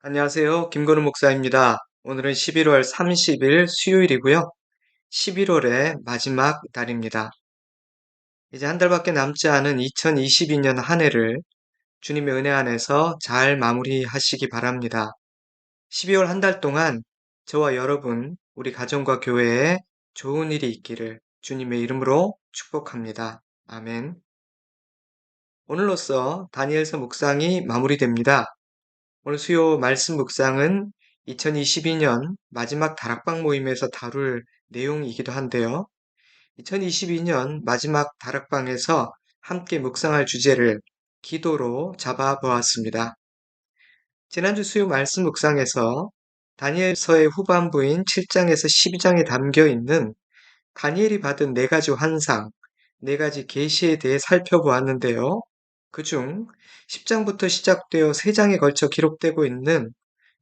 안녕하세요. 김건우 목사입니다. 오늘은 11월 30일 수요일이고요. 11월의 마지막 날입니다. 이제 한 달밖에 남지 않은 2022년 한 해를 주님의 은혜 안에서 잘 마무리하시기 바랍니다. 12월 한 달 동안 저와 여러분, 우리 가정과 교회에 좋은 일이 있기를 주님의 이름으로 축복합니다. 아멘. 오늘로써 다니엘서 묵상이 마무리됩니다. 오늘 수요 말씀 묵상은 2022년 마지막 다락방 모임에서 다룰 내용이기도 한데요. 2022년 마지막 다락방에서 함께 묵상할 주제를 기도로 잡아 보았습니다. 지난주 수요 말씀 묵상에서 다니엘서의 후반부인 7장에서 12장에 담겨 있는 다니엘이 받은 네 가지 환상, 네 가지 계시에 대해 살펴보았는데요. 그중 10장부터 시작되어 3장에 걸쳐 기록되고 있는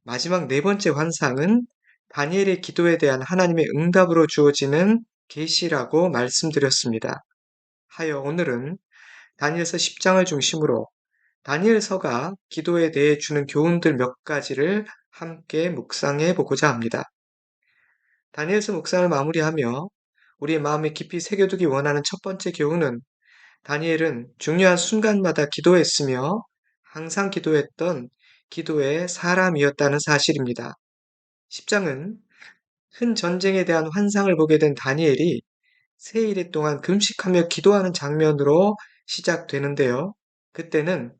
마지막 네 번째 환상은 다니엘의 기도에 대한 하나님의 응답으로 주어지는 계시라고 말씀드렸습니다. 하여 오늘은 다니엘서 10장을 중심으로 다니엘서가 기도에 대해 주는 교훈들 몇 가지를 함께 묵상해 보고자 합니다. 다니엘서 묵상을 마무리하며 우리의 마음에 깊이 새겨두기 원하는 첫 번째 교훈은 다니엘은 중요한 순간마다 기도했으며 항상 기도했던 기도의 사람이었다는 사실입니다. 10장은 큰 전쟁에 대한 환상을 보게 된 다니엘이 세 일에 동안 금식하며 기도하는 장면으로 시작되는데요. 그때는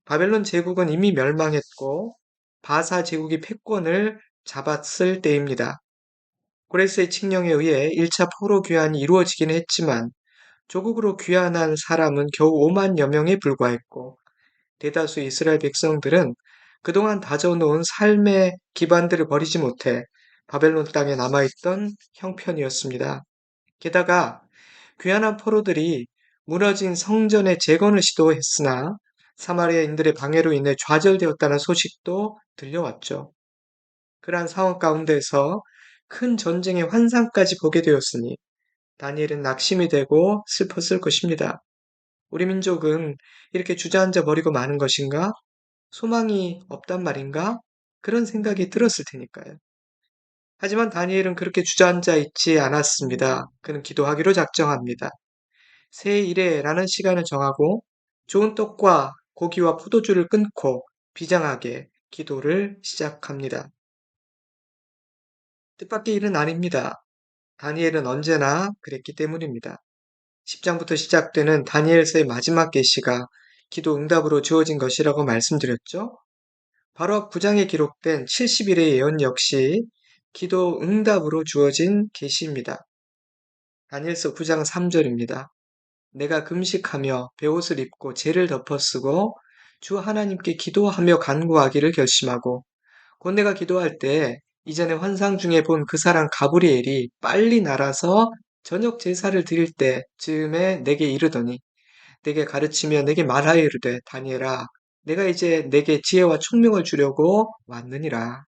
바벨론 제국은 이미 멸망했고 바사 제국이 패권을 잡았을 때입니다. 고레스의 칙령에 의해 1차 포로 귀환이 이루어지긴 했지만 조국으로 귀환한 사람은 겨우 5만여 명에 불과했고 대다수 이스라엘 백성들은 그동안 다져놓은 삶의 기반들을 버리지 못해 바벨론 땅에 남아있던 형편이었습니다. 게다가 귀환한 포로들이 무너진 성전의 재건을 시도했으나 사마리아인들의 방해로 인해 좌절되었다는 소식도 들려왔죠. 그러한 상황 가운데서 큰 전쟁의 환상까지 보게 되었으니 다니엘은 낙심이 되고 슬펐을 것입니다. 우리 민족은 이렇게 주저앉아 버리고 마는 것인가? 소망이 없단 말인가? 그런 생각이 들었을 테니까요. 하지만 다니엘은 그렇게 주저앉아 있지 않았습니다. 그는 기도하기로 작정합니다. 새 일에라는 시간을 정하고 좋은 떡과 고기와 포도주를 끊고 비장하게 기도를 시작합니다. 뜻밖의 일은 아닙니다. 다니엘은 언제나 그랬기 때문입니다. 10장부터 시작되는 다니엘서의 마지막 계시가 기도 응답으로 주어진 것이라고 말씀드렸죠. 바로 앞 9장에 기록된 70일의 예언 역시 기도 응답으로 주어진 계시입니다. 다니엘서 9장 3절입니다. 내가 금식하며 베옷을 입고 재를 덮어쓰고 주 하나님께 기도하며 간구하기를 결심하고 곧 내가 기도할 때 이전에 환상 중에 본 그 사람 가브리엘이 빨리 날아서 저녁 제사를 드릴 때 즈음에 내게 이르더니 내게 가르치며 내게 말하여 이르되 다니엘아 내가 이제 내게 지혜와 총명을 주려고 왔느니라.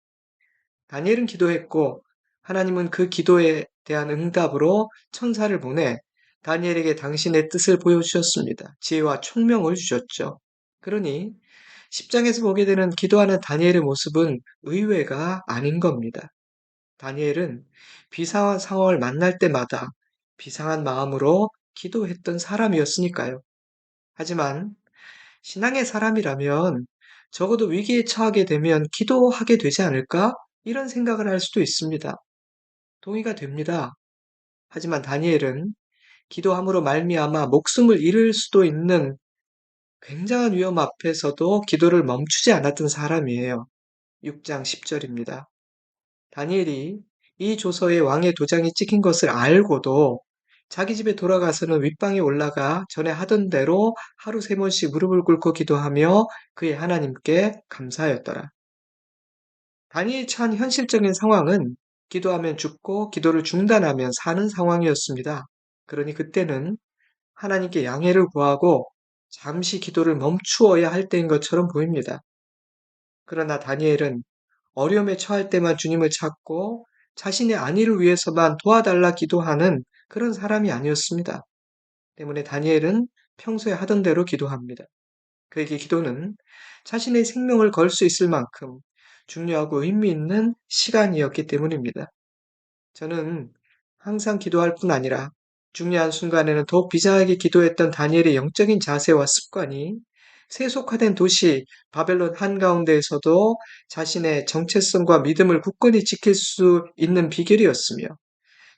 다니엘은 기도했고 하나님은 그 기도에 대한 응답으로 천사를 보내 다니엘에게 당신의 뜻을 보여주셨습니다. 지혜와 총명을 주셨죠. 그러니 10장에서 보게 되는 기도하는 다니엘의 모습은 의외가 아닌 겁니다. 다니엘은 비상한 상황을 만날 때마다 비상한 마음으로 기도했던 사람이었으니까요. 하지만 신앙의 사람이라면 적어도 위기에 처하게 되면 기도하게 되지 않을까? 이런 생각을 할 수도 있습니다. 동의가 됩니다. 하지만 다니엘은 기도함으로 말미암아 목숨을 잃을 수도 있는 굉장한 위험 앞에서도 기도를 멈추지 않았던 사람이에요. 6장 10절입니다. 다니엘이 이 조서에 왕의 도장이 찍힌 것을 알고도 자기 집에 돌아가서는 윗방에 올라가 전에 하던 대로 하루 3번씩 무릎을 꿇고 기도하며 그의 하나님께 감사하였더라. 다니엘이 처한 현실적인 상황은 기도하면 죽고 기도를 중단하면 사는 상황이었습니다. 그러니 그때는 하나님께 양해를 구하고 잠시 기도를 멈추어야 할 때인 것처럼 보입니다. 그러나 다니엘은 어려움에 처할 때만 주님을 찾고 자신의 안위를 위해서만 도와달라 기도하는 그런 사람이 아니었습니다. 때문에 다니엘은 평소에 하던 대로 기도합니다. 그에게 기도는 자신의 생명을 걸 수 있을 만큼 중요하고 의미 있는 시간이었기 때문입니다. 저는 항상 기도할 뿐 아니라 중요한 순간에는 더욱 비장하게 기도했던 다니엘의 영적인 자세와 습관이 세속화된 도시 바벨론 한가운데에서도 자신의 정체성과 믿음을 굳건히 지킬 수 있는 비결이었으며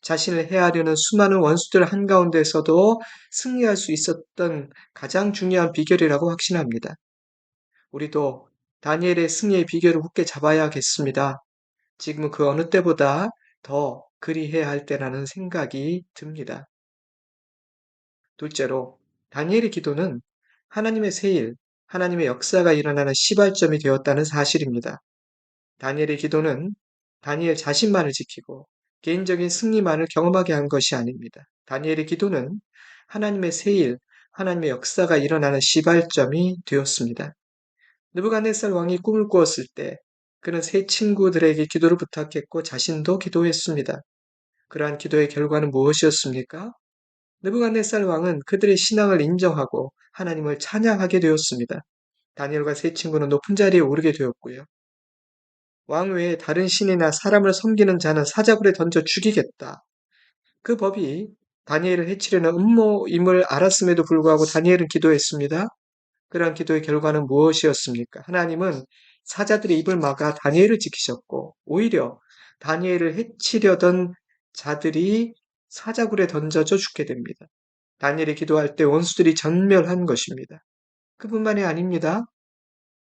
자신을 해하려는 수많은 원수들 한가운데서도 승리할 수 있었던 가장 중요한 비결이라고 확신합니다. 우리도 다니엘의 승리의 비결을 굳게 잡아야겠습니다. 지금은 그 어느 때보다 더 그리해야 할 때라는 생각이 듭니다. 둘째로, 다니엘의 기도는 하나님의 세일, 하나님의 역사가 일어나는 시발점이 되었다는 사실입니다. 다니엘의 기도는 다니엘 자신만을 지키고 개인적인 승리만을 경험하게 한 것이 아닙니다. 다니엘의 기도는 하나님의 세일, 하나님의 역사가 일어나는 시발점이 되었습니다. 느부갓네살 왕이 꿈을 꾸었을 때 그는 세 친구들에게 기도를 부탁했고 자신도 기도했습니다. 그러한 기도의 결과는 무엇이었습니까? 느부갓네살 왕은 그들의 신앙을 인정하고 하나님을 찬양하게 되었습니다. 다니엘과 세 친구는 높은 자리에 오르게 되었고요. 왕 외에 다른 신이나 사람을 섬기는 자는 사자굴에 던져 죽이겠다. 그 법이 다니엘을 해치려는 음모임을 알았음에도 불구하고 다니엘은 기도했습니다. 그러한 기도의 결과는 무엇이었습니까? 하나님은 사자들의 입을 막아 다니엘을 지키셨고 오히려 다니엘을 해치려던 자들이 사자굴에 던져져 죽게 됩니다. 다니엘이 기도할 때 원수들이 전멸한 것입니다. 그뿐만이 아닙니다.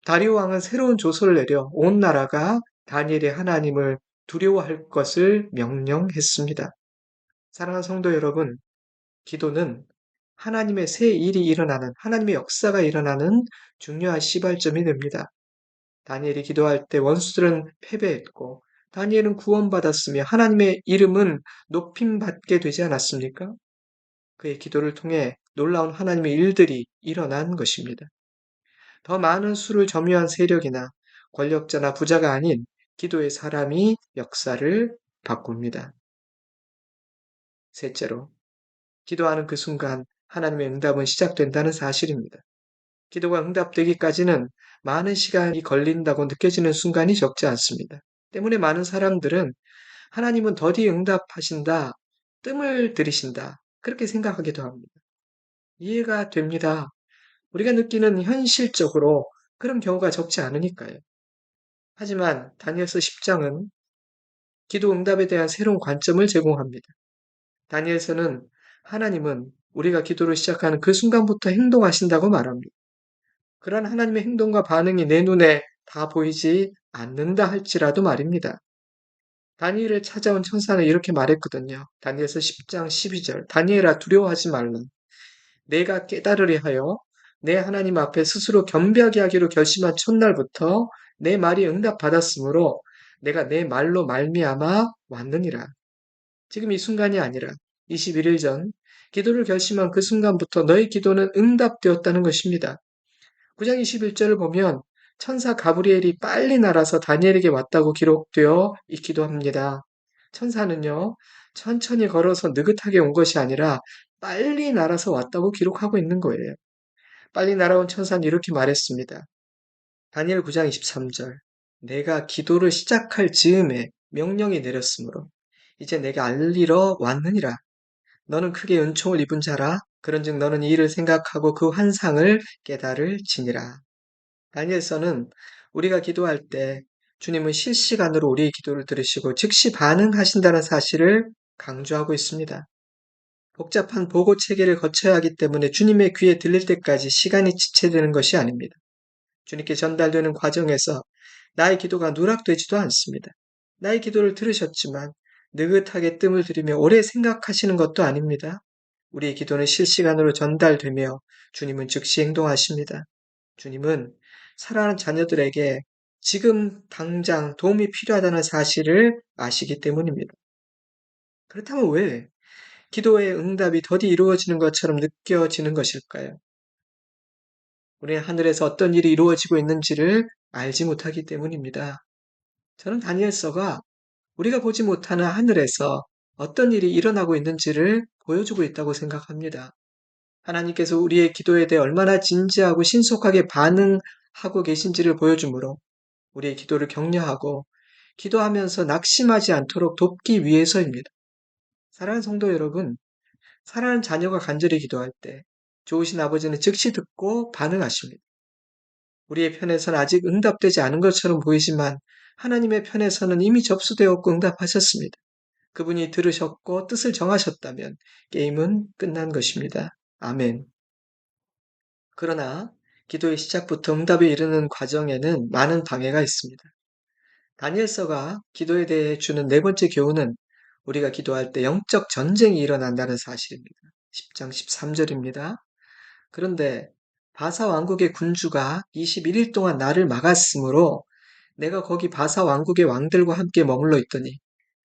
다리오 왕은 새로운 조서를 내려 온 나라가 다니엘의 하나님을 두려워할 것을 명령했습니다. 사랑하는 성도 여러분, 기도는 하나님의 새 일이 일어나는, 하나님의 역사가 일어나는 중요한 시발점이 됩니다. 다니엘이 기도할 때 원수들은 패배했고, 다니엘은 구원받았으며 하나님의 이름은 높임받게 되지 않았습니까? 그의 기도를 통해 놀라운 하나님의 일들이 일어난 것입니다. 더 많은 수를 점유한 세력이나 권력자나 부자가 아닌 기도의 사람이 역사를 바꿉니다. 셋째로, 기도하는 그 순간 하나님의 응답은 시작된다는 사실입니다. 기도가 응답되기까지는 많은 시간이 걸린다고 느껴지는 순간이 적지 않습니다. 때문에 많은 사람들은 하나님은 더디 응답하신다, 뜸을 들이신다, 그렇게 생각하기도 합니다. 이해가 됩니다. 우리가 느끼는 현실적으로 그런 경우가 적지 않으니까요. 하지만 다니엘서 10장은 기도 응답에 대한 새로운 관점을 제공합니다. 다니엘서는 하나님은 우리가 기도를 시작하는 그 순간부터 행동하신다고 말합니다. 그러한 하나님의 행동과 반응이 내 눈에 다 보이지 않는다 할지라도 말입니다. 다니엘을 찾아온 천사는 이렇게 말했거든요. 다니엘서 10장 12절. 다니엘아 두려워하지 말라. 내가 깨달으려 하여 내 하나님 앞에 스스로 겸비하게 하기로 결심한 첫날부터 내 말이 응답받았으므로 내가 내 말로 말미암아 왔느니라. 지금 이 순간이 아니라 21일 전 기도를 결심한 그 순간부터 너의 기도는 응답되었다는 것입니다. 9장 21절을 보면 천사 가브리엘이 빨리 날아서 다니엘에게 왔다고 기록되어 있기도 합니다. 천사는요, 천천히 걸어서 느긋하게 온 것이 아니라 빨리 날아서 왔다고 기록하고 있는 거예요. 빨리 날아온 천사는 이렇게 말했습니다. 다니엘 9장 23절. 내가 기도를 시작할 즈음에 명령이 내렸으므로 이제 내가 알리러 왔느니라. 너는 크게 은총을 입은 자라. 그런즉 너는 이 일을 생각하고 그 환상을 깨달을지니라. 다니엘서는 우리가 기도할 때 주님은 실시간으로 우리의 기도를 들으시고 즉시 반응하신다는 사실을 강조하고 있습니다. 복잡한 보고 체계를 거쳐야 하기 때문에 주님의 귀에 들릴 때까지 시간이 지체되는 것이 아닙니다. 주님께 전달되는 과정에서 나의 기도가 누락되지도 않습니다. 나의 기도를 들으셨지만 느긋하게 뜸을 들이며 오래 생각하시는 것도 아닙니다. 우리의 기도는 실시간으로 전달되며 주님은 즉시 행동하십니다. 주님은 사랑하는 자녀들에게 지금 당장 도움이 필요하다는 사실을 아시기 때문입니다. 그렇다면 왜 기도의 응답이 더디 이루어지는 것처럼 느껴지는 것일까요? 우리는 하늘에서 어떤 일이 이루어지고 있는지를 알지 못하기 때문입니다. 저는 다니엘서가 우리가 보지 못하는 하늘에서 어떤 일이 일어나고 있는지를 보여주고 있다고 생각합니다. 하나님께서 우리의 기도에 대해 얼마나 진지하고 신속하게 반응하고 계신지를 보여주므로 우리의 기도를 격려하고 기도하면서 낙심하지 않도록 돕기 위해서입니다. 사랑하는 성도 여러분, 사랑하는 자녀가 간절히 기도할 때 좋으신 아버지는 즉시 듣고 반응하십니다. 우리의 편에서는 아직 응답되지 않은 것처럼 보이지만 하나님의 편에서는 이미 접수되었고 응답하셨습니다. 그분이 들으셨고 뜻을 정하셨다면 게임은 끝난 것입니다. 아멘. 그러나 기도의 시작부터 응답에 이르는 과정에는 많은 방해가 있습니다. 다니엘서가 기도에 대해 주는 네 번째 교훈은 우리가 기도할 때 영적 전쟁이 일어난다는 사실입니다. 10장 13절입니다. 그런데 바사 왕국의 군주가 21일 동안 나를 막았으므로 내가 거기 바사 왕국의 왕들과 함께 머물러 있더니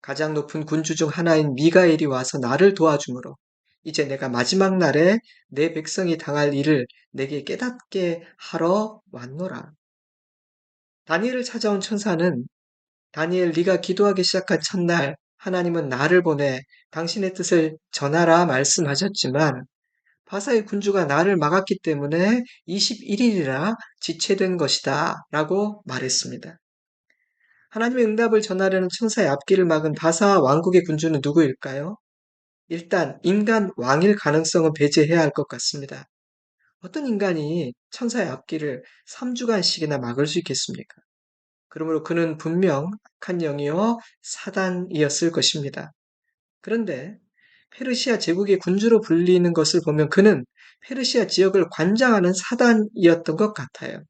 가장 높은 군주 중 하나인 미가엘이 와서 나를 도와주므로 이제 내가 마지막 날에 내 백성이 당할 일을 내게 깨닫게 하러 왔노라. 다니엘을 찾아온 천사는 다니엘 네가 기도하기 시작한 첫날 하나님은 나를 보내 당신의 뜻을 전하라 말씀하셨지만 바사의 군주가 나를 막았기 때문에 21일이라 지체된 것이다 라고 말했습니다. 하나님의 응답을 전하려는 천사의 앞길을 막은 바사 왕국의 군주는 누구일까요? 일단 인간 왕일 가능성은 배제해야 할 것 같습니다. 어떤 인간이 천사의 앞길을 3주간씩이나 막을 수 있겠습니까? 그러므로 그는 분명 악한 영이요 사단이었을 것입니다. 그런데 페르시아 제국의 군주로 불리는 것을 보면 그는 페르시아 지역을 관장하는 사단이었던 것 같아요.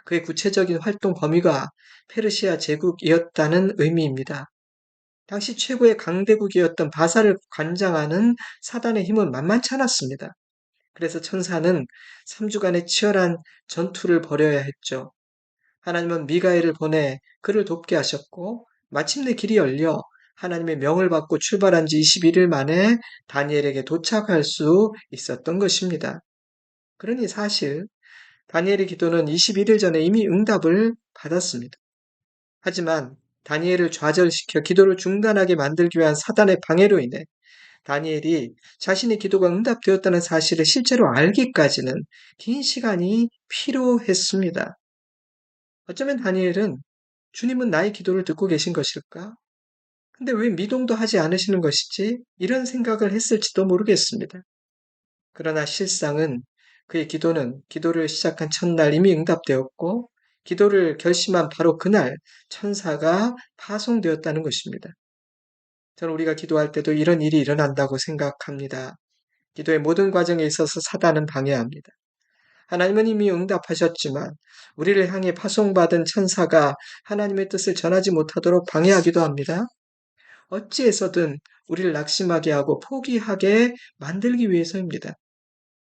그의 구체적인 활동 범위가 페르시아 제국이었다는 의미입니다. 당시 최고의 강대국이었던 바사를 관장하는 사단의 힘은 만만치 않았습니다. 그래서 천사는 3주간의 치열한 전투를 벌여야 했죠. 하나님은 미가엘을 보내 그를 돕게 하셨고 마침내 길이 열려 하나님의 명을 받고 출발한 지 21일 만에 다니엘에게 도착할 수 있었던 것입니다. 그러니 사실 다니엘의 기도는 21일 전에 이미 응답을 받았습니다. 하지만 다니엘을 좌절시켜 기도를 중단하게 만들기 위한 사단의 방해로 인해 다니엘이 자신의 기도가 응답되었다는 사실을 실제로 알기까지는 긴 시간이 필요했습니다. 어쩌면 다니엘은 주님은 나의 기도를 듣고 계신 것일까? 근데 왜 미동도 하지 않으시는 것이지? 이런 생각을 했을지도 모르겠습니다. 그러나 실상은 그의 기도를 시작한 첫날 이미 응답되었고, 기도를 결심한 바로 그날 천사가 파송되었다는 것입니다. 저는 우리가 기도할 때도 이런 일이 일어난다고 생각합니다. 기도의 모든 과정에 있어서 사단은 방해합니다. 하나님은 이미 응답하셨지만 우리를 향해 파송받은 천사가 하나님의 뜻을 전하지 못하도록 방해하기도 합니다. 어찌해서든 우리를 낙심하게 하고 포기하게 만들기 위해서입니다.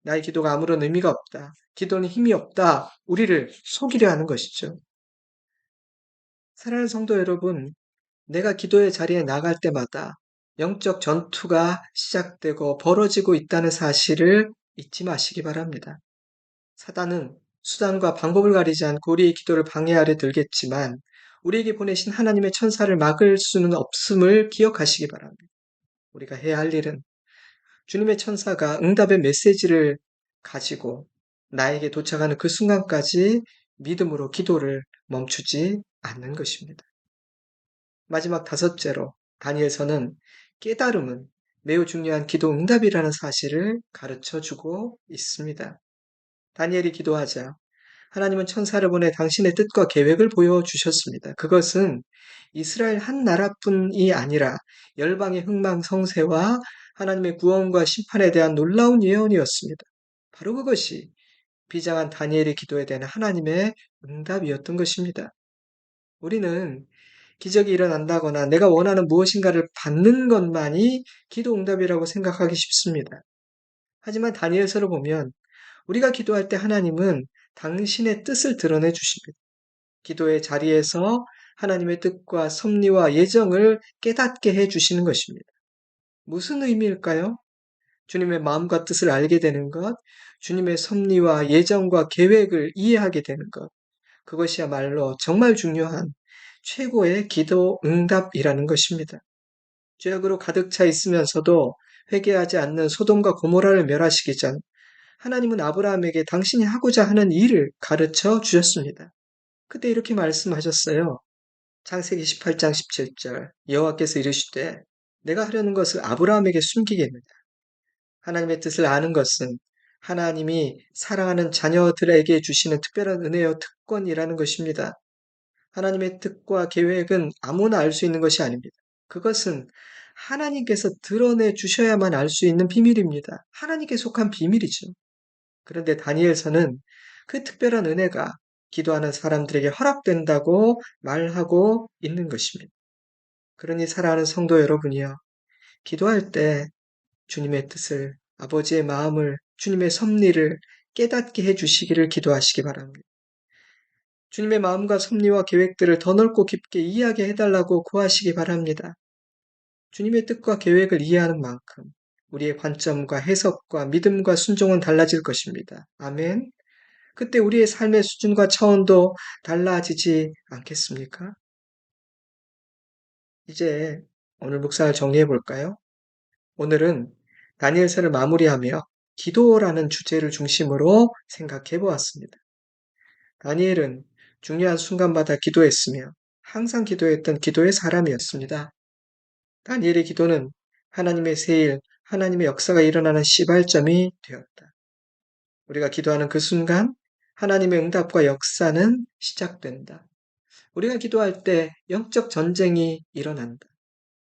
나의 기도가 아무런 의미가 없다. 기도는 힘이 없다. 우리를 속이려 하는 것이죠. 사랑하는 성도 여러분, 내가 기도의 자리에 나갈 때마다 영적 전투가 시작되고 벌어지고 있다는 사실을 잊지 마시기 바랍니다. 사단은 수단과 방법을 가리지 않고 우리의 기도를 방해하려 들겠지만 우리에게 보내신 하나님의 천사를 막을 수는 없음을 기억하시기 바랍니다. 우리가 해야 할 일은 주님의 천사가 응답의 메시지를 가지고 나에게 도착하는 그 순간까지 믿음으로 기도를 멈추지 않는 것입니다. 마지막 다섯째로 다니엘서는 깨달음은 매우 중요한 기도 응답이라는 사실을 가르쳐 주고 있습니다. 다니엘이 기도하자 하나님은 천사를 보내 당신의 뜻과 계획을 보여주셨습니다. 그것은 이스라엘 한 나라뿐이 아니라 열방의 흥망성쇠와 하나님의 구원과 심판에 대한 놀라운 예언이었습니다. 바로 그것이 비장한 다니엘의 기도에 대한 하나님의 응답이었던 것입니다. 우리는 기적이 일어난다거나 내가 원하는 무엇인가를 받는 것만이 기도 응답이라고 생각하기 쉽습니다. 하지만 다니엘서를 보면 우리가 기도할 때 하나님은 당신의 뜻을 드러내 주십니다. 기도의 자리에서 하나님의 뜻과 섭리와 예정을 깨닫게 해 주시는 것입니다. 무슨 의미일까요? 주님의 마음과 뜻을 알게 되는 것, 주님의 섭리와 예정과 계획을 이해하게 되는 것, 그것이야말로 정말 중요한 최고의 기도 응답이라는 것입니다. 죄악으로 가득 차 있으면서도 회개하지 않는 소돔과 고모라를 멸하시기 전 하나님은 아브라함에게 당신이 하고자 하는 일을 가르쳐 주셨습니다. 그때 이렇게 말씀하셨어요. 창세기 18장 17절 여호와께서 이르시되 내가 하려는 것을 아브라함에게 숨기겠느냐. 하나님의 뜻을 아는 것은 하나님이 사랑하는 자녀들에게 주시는 특별한 은혜요 특권이라는 것입니다. 하나님의 뜻과 계획은 아무나 알 수 있는 것이 아닙니다. 그것은 하나님께서 드러내 주셔야만 알 수 있는 비밀입니다. 하나님께 속한 비밀이죠. 그런데 다니엘서는 그 특별한 은혜가 기도하는 사람들에게 허락된다고 말하고 있는 것입니다. 그러니 사랑하는 성도 여러분이요. 기도할 때 주님의 뜻을, 아버지의 마음을, 주님의 섭리를 깨닫게 해주시기를 기도하시기 바랍니다. 주님의 마음과 섭리와 계획들을 더 넓고 깊게 이해하게 해달라고 구하시기 바랍니다. 주님의 뜻과 계획을 이해하는 만큼 우리의 관점과 해석과 믿음과 순종은 달라질 것입니다. 아멘. 그때 우리의 삶의 수준과 차원도 달라지지 않겠습니까? 이제 오늘 묵상을 정리해 볼까요? 오늘은 다니엘서를 마무리하며 기도라는 주제를 중심으로 생각해 보았습니다. 다니엘은 중요한 순간마다 기도했으며 항상 기도했던 기도의 사람이었습니다. 다니엘의 기도는 하나님의 세일, 하나님의 역사가 일어나는 시발점이 되었다. 우리가 기도하는 그 순간 하나님의 응답과 역사는 시작된다. 우리가 기도할 때 영적 전쟁이 일어난다.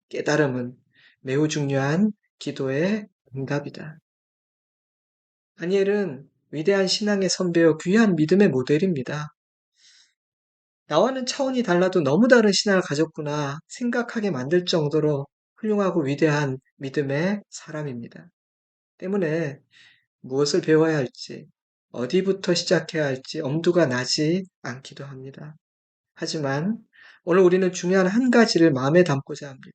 깨달음은 매우 중요한 기도의 응답이다. 다니엘은 위대한 신앙의 선배요 귀한 믿음의 모델입니다. 나와는 차원이 달라도 너무 다른 신앙을 가졌구나 생각하게 만들 정도로 훌륭하고 위대한 믿음의 사람입니다. 때문에 무엇을 배워야 할지, 어디부터 시작해야 할지 엄두가 나지 않기도 합니다. 하지만 오늘 우리는 중요한 한 가지를 마음에 담고자 합니다.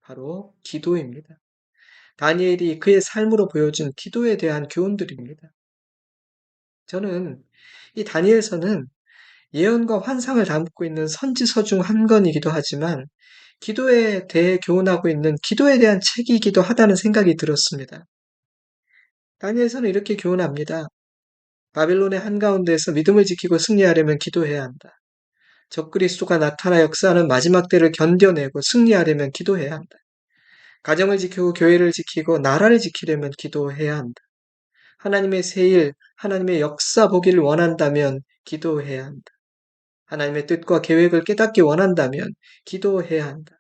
바로 기도입니다. 다니엘이 그의 삶으로 보여준 기도에 대한 교훈들입니다. 저는 이 다니엘서는 예언과 환상을 담고 있는 선지서 중 한 권이기도 하지만 기도에 대해 교훈하고 있는 기도에 대한 책이기도 하다는 생각이 들었습니다. 다니엘서는 이렇게 교훈합니다. 바빌론의 한가운데에서 믿음을 지키고 승리하려면 기도해야 한다. 적그리스도가 나타나 역사하는 마지막 때를 견뎌내고 승리하려면 기도해야 한다. 가정을 지키고 교회를 지키고 나라를 지키려면 기도해야 한다. 하나님의 세일, 하나님의 역사 보기를 원한다면 기도해야 한다. 하나님의 뜻과 계획을 깨닫기 원한다면 기도해야 한다.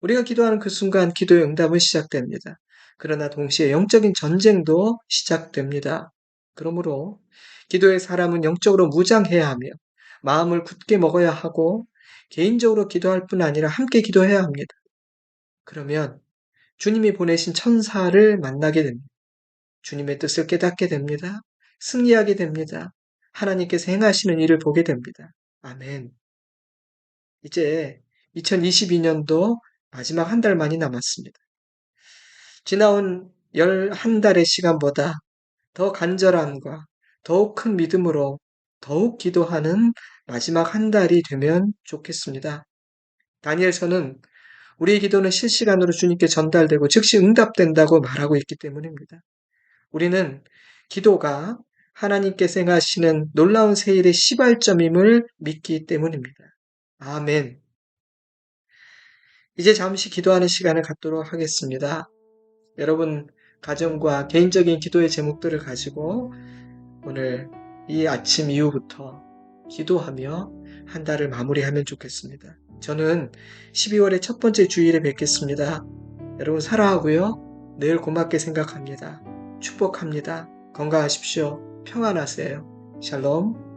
우리가 기도하는 그 순간 기도의 응답은 시작됩니다. 그러나 동시에 영적인 전쟁도 시작됩니다. 그러므로 기도의 사람은 영적으로 무장해야 하며 마음을 굳게 먹어야 하고 개인적으로 기도할 뿐 아니라 함께 기도해야 합니다. 그러면 주님이 보내신 천사를 만나게 됩니다. 주님의 뜻을 깨닫게 됩니다. 승리하게 됩니다. 하나님께서 행하시는 일을 보게 됩니다. 아멘. 이제 2022년도 마지막 한 달만이 남았습니다. 지나온 11달의 시간보다 더 간절함과 더욱 큰 믿음으로 더욱 기도하는 마지막 한 달이 되면 좋겠습니다. 다니엘서는 우리의 기도는 실시간으로 주님께 전달되고 즉시 응답된다고 말하고 있기 때문입니다. 우리는 기도가 하나님께서 행하시는 놀라운 세일의 시발점임을 믿기 때문입니다. 아멘. 이제 잠시 기도하는 시간을 갖도록 하겠습니다. 여러분 가정과 개인적인 기도의 제목들을 가지고 오늘 이 아침 이후부터 기도하며 한 달을 마무리하면 좋겠습니다. 저는 12월의 첫 번째 주일에 뵙겠습니다. 여러분 사랑하고요. 늘 고맙게 생각합니다. 축복합니다. 건강하십시오. 평안하세요. 샬롬.